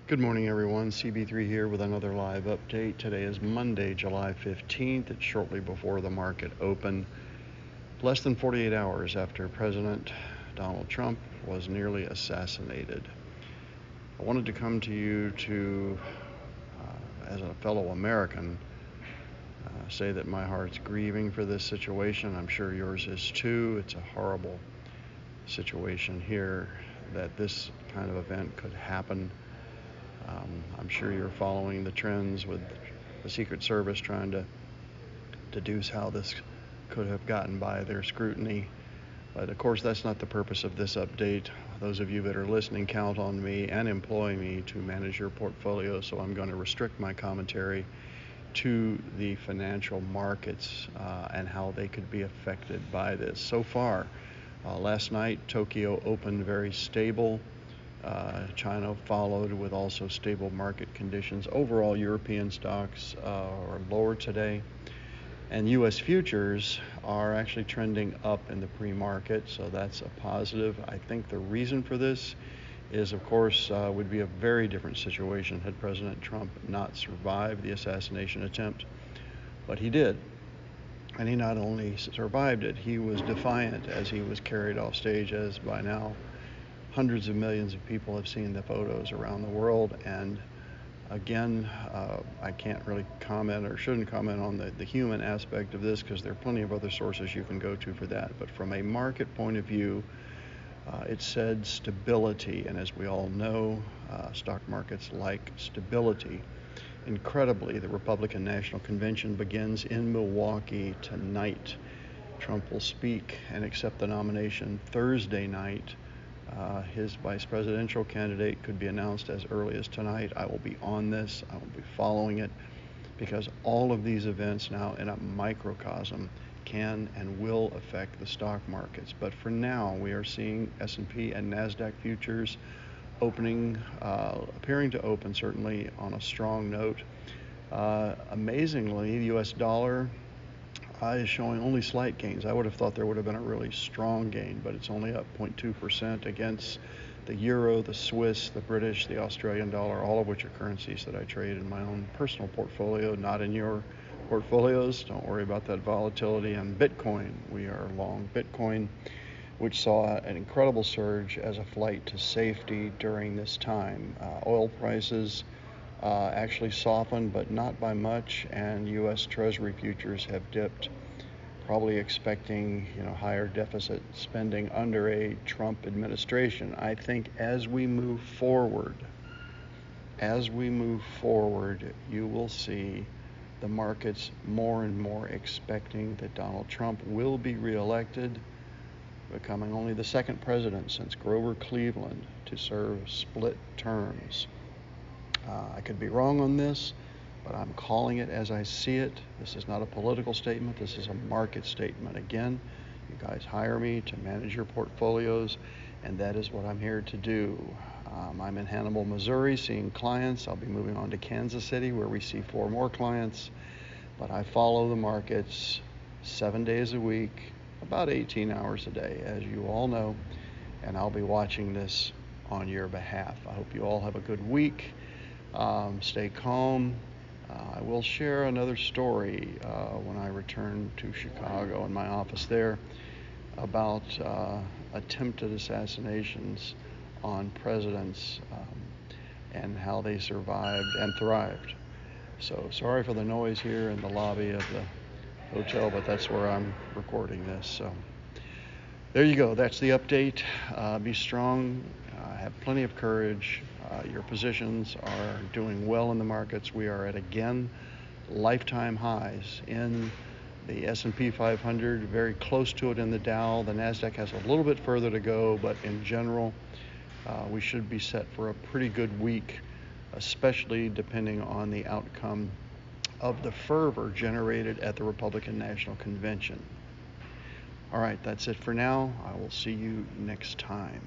Good morning, everyone. CB3 here with another live update. Today is Monday, July 15th. It's shortly before the market open, less than 48 hours after President Donald Trump was nearly assassinated. I wanted to come to you as a fellow American, say that my heart's grieving for this situation. I'm sure yours is too. It's a horrible situation here that this kind of event could happen. I'm sure you're following the trends with the Secret Service trying to deduce how this could have gotten by their scrutiny. But of course, that's not the purpose of this update. Those of you that are listening count on me and employ me to manage your portfolio, so I'm going to restrict my commentary to the financial markets and how they could be affected by this. So far, last night, Tokyo opened very stable. China followed with also stable market conditions. Overall, European stocks are lower today, and U.S. futures are actually trending up in the pre-market, so that's a positive. I think the reason for this is, of course, would be a very different situation had President Trump not survived the assassination attempt, but he did. And he not only survived it, he was defiant as he was carried off stage, as by now hundreds of millions of people have seen the photos around the world. And again, I can't really comment or shouldn't comment on the human aspect of this, because there are plenty of other sources you can go to for that. But from a market point of view, it said stability. And as we all know, stock markets like stability. Incredibly, the Republican National Convention begins in Milwaukee tonight. Trump will speak and accept the nomination Thursday night. His vice presidential candidate could be announced as early as tonight. I will be on this. I will be following it, because all of these events now in a microcosm can and will affect the stock markets. But for now, we are seeing S&P and NASDAQ futures appearing to open certainly on a strong note. Amazingly, the U.S. dollar is showing only slight gains. I would have thought there would have been a really strong gain, but it's only up 0.2% against the euro, the Swiss, the British, the Australian dollar, all of which are currencies that I trade in my own personal portfolio, not in your portfolios. Don't worry about that volatility. And Bitcoin, we are long Bitcoin, which saw an incredible surge as a flight to safety during this time. Oil prices actually softened, but not by much, and U.S. Treasury futures have dipped, probably expecting higher deficit spending under a Trump administration. I think as we move forward, you will see the markets more and more expecting that Donald Trump will be reelected, becoming only the second president since Grover Cleveland to serve split terms. I could be wrong on this, but I'm calling it as I see it. This is not a political statement. This is a market statement. Again, you guys hire me to manage your portfolios, and that is what I'm here to do. I'm in Hannibal, Missouri, seeing clients. I'll be moving on to Kansas City, where we see 4 more clients. But I follow the markets 7 days a week, about 18 hours a day, as you all know, and I'll be watching this on your behalf. I hope you all have a good week. Stay calm. I will share another story when I return to Chicago in my office there about attempted assassinations on presidents and how they survived and thrived. So sorry for the noise here in the lobby of the hotel, but that's where I'm recording this. So there you go. That's the update. Be strong. Have plenty of courage. Your positions are doing well in the markets. We are at, again, lifetime highs in the S&P 500, very close to it in the Dow. The NASDAQ has a little bit further to go, but in general, we should be set for a pretty good week, especially depending on the outcome of the fervor generated at the Republican National Convention. All right, that's it for now. I will see you next time.